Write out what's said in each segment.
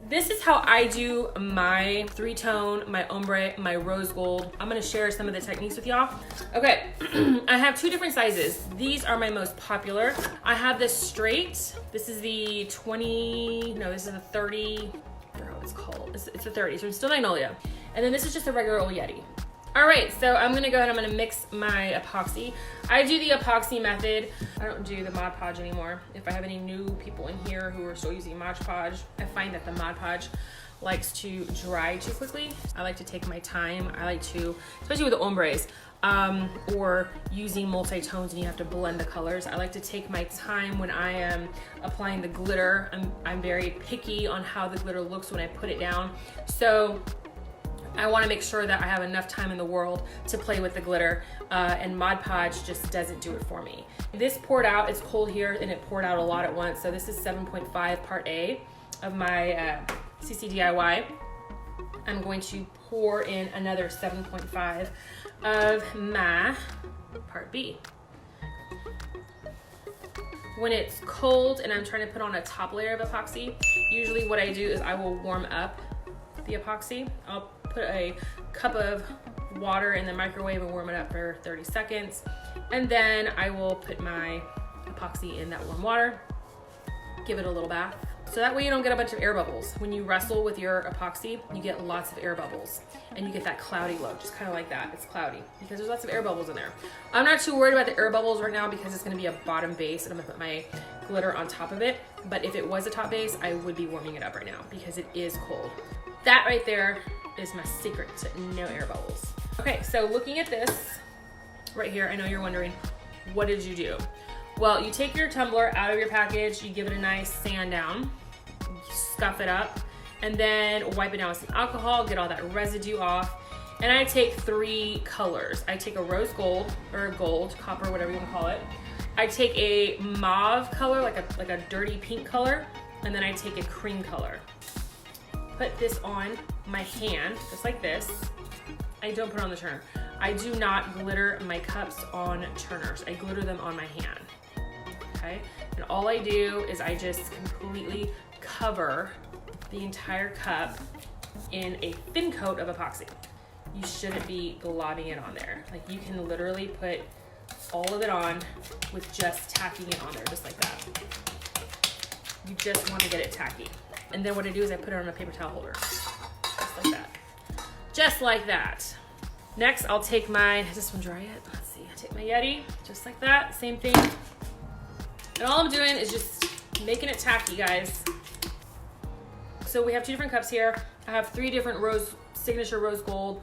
This is how I do my 3-tone, my ombre, my rose gold. I'm gonna share some of the techniques with y'all. Okay, I have 2 different sizes. These are my most popular. I have this straight. This is the 20, no, this is the 30, I forgot what it's called. It's a 30, so it's still Magnolia. And then this is just a regular old Yeti. All right, so I'm gonna go ahead, I'm gonna mix my epoxy. I do the epoxy method. I don't do the Mod Podge anymore. If I have any new people in here who are still using Mod Podge, I find that the Mod Podge likes to dry too quickly. I like to take my time. I like to, especially with the ombres, or using multi-tones and you have to blend the colors. I like to take my time when I am applying the glitter. I'm very picky on how the glitter looks when I put it down. So I want to make sure that I have enough time in the world to play with the glitter, and Mod Podge just doesn't do it for me. This poured out, it's cold here and it poured out a lot at once. So this is 7.5 part A of my CCDIY. I'm going to pour in another 7.5 of my part B. When it's cold and I'm trying to put on a top layer of epoxy, usually what I do is I will warm up the epoxy. I'll put a cup of water in the microwave and warm it up for 30 seconds. And then I will put my epoxy in that warm water, give it a little bath. So that way you don't get a bunch of air bubbles. When you wrestle with your epoxy, you get lots of air bubbles and you get that cloudy look, just kind of like that. It's cloudy because there's lots of air bubbles in there. I'm not too worried about the air bubbles right now because it's gonna be a bottom base and I'm gonna put my glitter on top of it. But if it was a top base, I would be warming it up right now because it is cold. That right there is my secret to no air bubbles. Okay, so looking at this right here, I know you're wondering, what did you do? Well, you take your tumbler out of your package, you give it a nice sand down, you scuff it up, and then wipe it down with some alcohol, get all that residue off. And I take 3 colors. I take a rose gold, or a gold, copper, whatever you want to call it. I take a mauve color, like a dirty pink color, and then I take a cream color. Put this on my hand, just like this. I don't put it on the turner. I do not glitter my cups on turners. I glitter them on my hand, okay? And all I do is I just completely cover the entire cup in a thin coat of epoxy. You shouldn't be globbing it on there. Like you can literally put all of it on with just tacking it on there, just like that. You just want to get it tacky. And then what I do is I put it on a paper towel holder, just like that. Just like that. Next, I'll take my, is this one dry yet? Let's see, I take my Yeti, just like that, same thing. And all I'm doing is just making it tacky, guys. So we have 2 different cups here. I have 3 different signature rose gold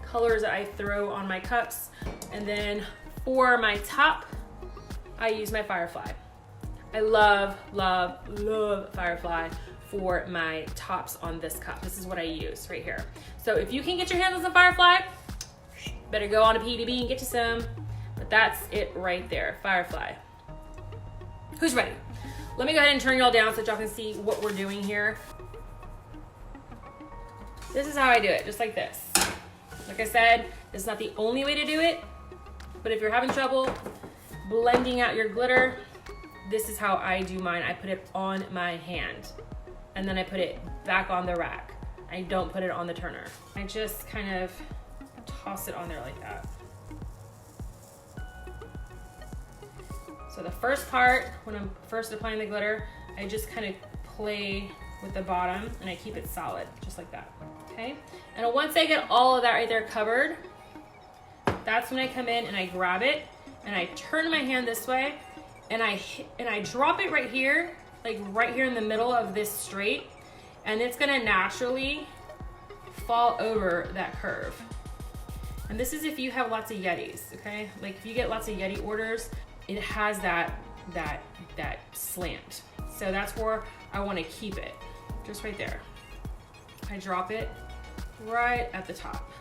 colors that I throw on my cups. And then for my top, I use my Firefly. I love, love, love Firefly for my tops on this cup. This is what I use right here. So if you can get your hands on some Firefly, better go on to PDB and get you some. But that's it right there, Firefly. Who's ready? Let me go ahead and turn y'all down so that y'all can see what we're doing here. This is how I do it, just like this. Like I said, this is not the only way to do it, but if you're having trouble blending out your glitter, this is how I do mine. I put it on my hand and then I put it back on the rack. I don't put it on the turner. I just kind of toss it on there like that. So the first part, when I'm first applying the glitter, I just kind of play with the bottom and I keep it solid, just like that, okay? And once I get all of that right there covered, that's when I come in and I grab it and I turn my hand this way and I drop it right here, like right here in the middle of this straight, and it's gonna naturally fall over that curve. And this is if you have lots of Yetis, okay? Like if you get lots of Yeti orders, it has that slant. So that's where I want to keep it, just right there. I drop it right at the top.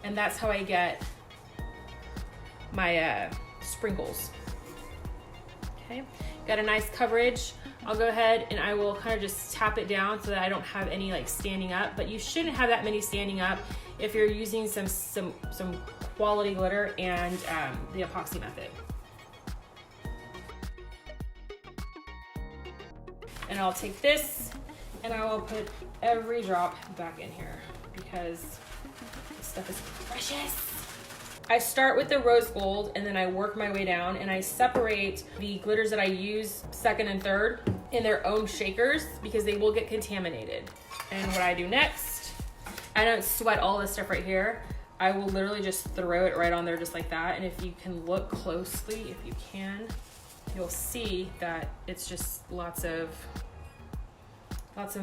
And that's how I get my sprinkles. Okay, got a nice coverage. I'll go ahead and I will kind of just tap it down so that I don't have any like standing up, but you shouldn't have that many standing up if you're using some quality glitter and the epoxy method. And I'll take this And I will put every drop back in here because this stuff is precious. I start with the rose gold and then I work my way down, and I separate the glitters that I use second and third in their own shakers because they will get contaminated. And what I do next, I don't sweat all this stuff right here. I will literally just throw it right on there just like that. And if you can look closely, if you can, you'll see that it's just lots of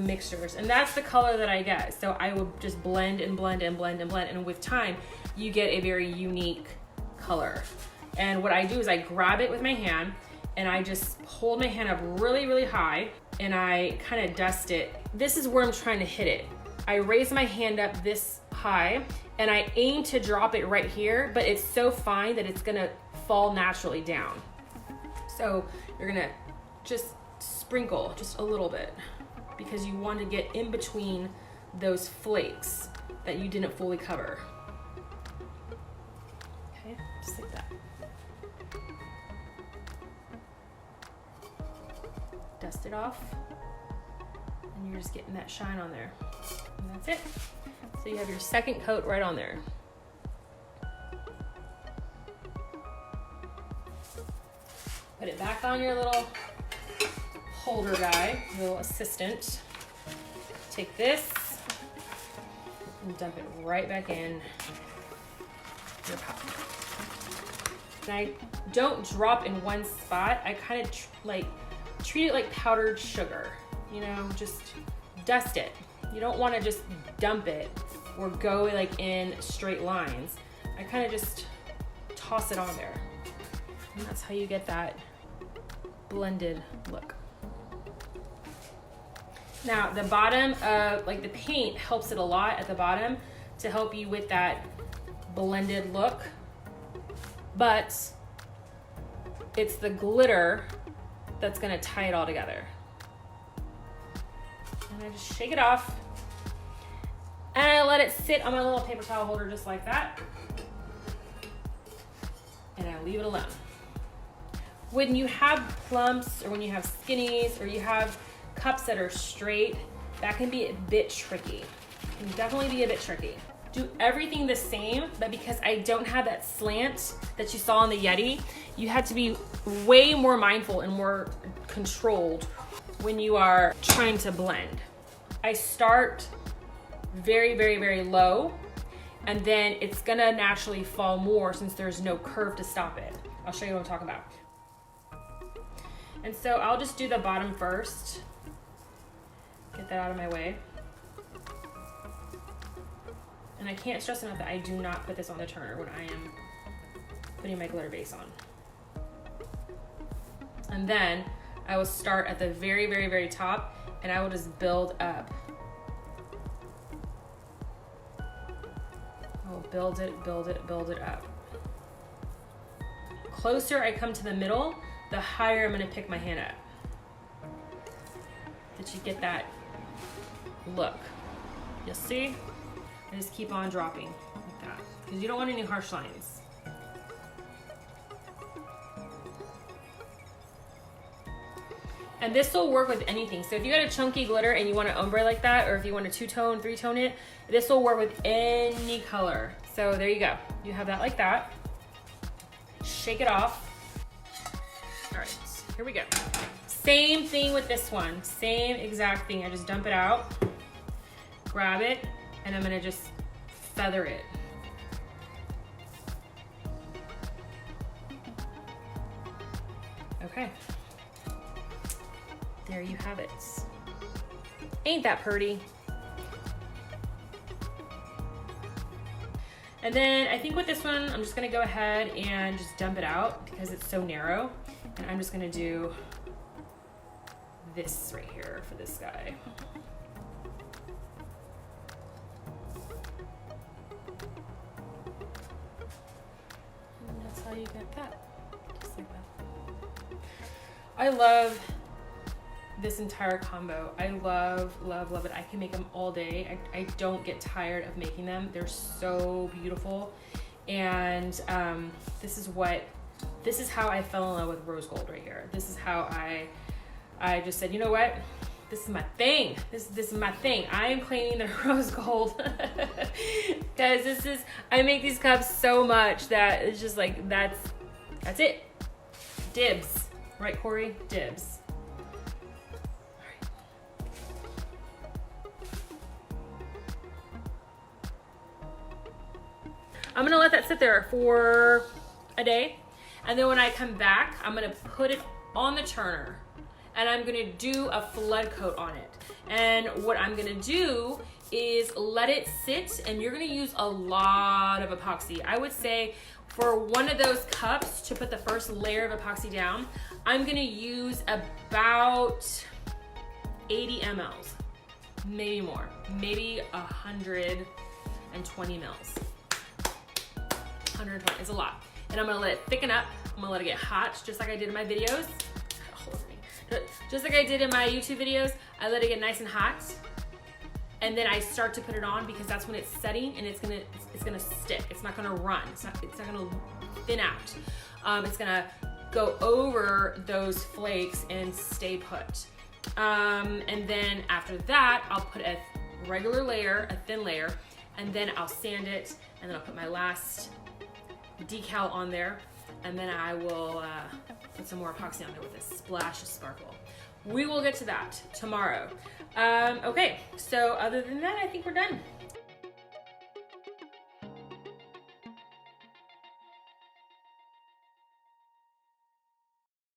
mixtures, and that's the color that I get. So I will just blend and blend and blend and blend, and with time you get a very unique color. And what I do is I grab it with my hand and I just hold my hand up really, really high and I kind of dust it. This is where I'm trying to hit it. I raise my hand up this high and I aim to drop it right here, but it's so fine that it's gonna fall naturally down. So you're gonna just sprinkle just a little bit because you want to get in between those flakes that you didn't fully cover. Okay, just like that. Dust it off, and you're just getting that shine on there. And that's it. So you have your second coat right on there. Put it back on your little holder guy, little assistant. Take this and dump it right back in your pot. And I don't drop in one spot. I kind of treat it like powdered sugar, you know, just dust it. You don't want to just dump it or go like in straight lines. I kind of just toss it on there. And that's how you get that blended look. Now the bottom of like the paint helps it a lot at the bottom to help you with that blended look, but it's the glitter that's gonna tie it all together. And I just shake it off and I let it sit on my little paper towel holder just like that, and I leave it alone. When you have plumps or when you have skinnies or you have cups that are straight, that can be a bit tricky. It can definitely be a bit tricky. Do everything the same, but because I don't have that slant that you saw on the Yeti, you have to be way more mindful and more controlled when you are trying to blend. I start very, very, very low, and then it's gonna naturally fall more since there's no curve to stop it. I'll show you what I'm talking about. And so I'll just do the bottom first. Get that out of my way. And I can't stress enough that I do not put this on the turner when I am putting my glitter base on. And then I will start at the very, very, very top, and I will just build up. I will build it, build it, build it up. Closer I come to the middle, the higher I'm gonna pick my hand up. That you get that look. You'll see? I just keep on dropping like that because you don't want any harsh lines. And this will work with anything. So if you got a chunky glitter and you want to ombre like that, or if you want to two-tone, three-tone it, this will work with any color. So there you go. You have that like that. Shake it off. All right, here we go. Same thing with this one. Same exact thing. I just dump it out, grab it, and I'm gonna just feather it. Okay. There you have it. Ain't that pretty? And then I think with this one, I'm just gonna go ahead and just dump it out because it's so narrow. And I'm just gonna do this right here for this guy. And that's how you get that, just like that. I love this entire combo. I love, love, love it. I can make them all day. I don't get tired of making them. They're so beautiful. And this is how I fell in love with rose gold right here. This is how I just said, you know what? This is my thing. This is my thing. I am cleaning the rose gold. Guys, I make these cups so much that it's just like, that's it. Dibs. Right, Corey? Dibs. All right. I'm gonna let that sit there for a day. And then when I come back, I'm gonna put it on the turner. And I'm gonna do a flood coat on it. And what I'm gonna do is let it sit, and you're gonna use a lot of epoxy. I would say for one of those cups to put the first layer of epoxy down, I'm gonna use about 80 mLs, maybe more, maybe 120 mils. 120 is a lot. And I'm gonna let it thicken up. I'm gonna let it get hot, just like I did in my videos. Just like I did in my YouTube videos, I let it get nice and hot, and then I start to put it on because that's when it's setting and it's gonna stick. It's not gonna run. It's not gonna thin out. It's gonna go over those flakes and stay put. And then after that, I'll put a regular layer, a thin layer, and then I'll sand it, and then I'll put my last decal on there, and then I will put some more epoxy on there with a splash of sparkle. We will get to that tomorrow. Okay, so other than that, I think we're done.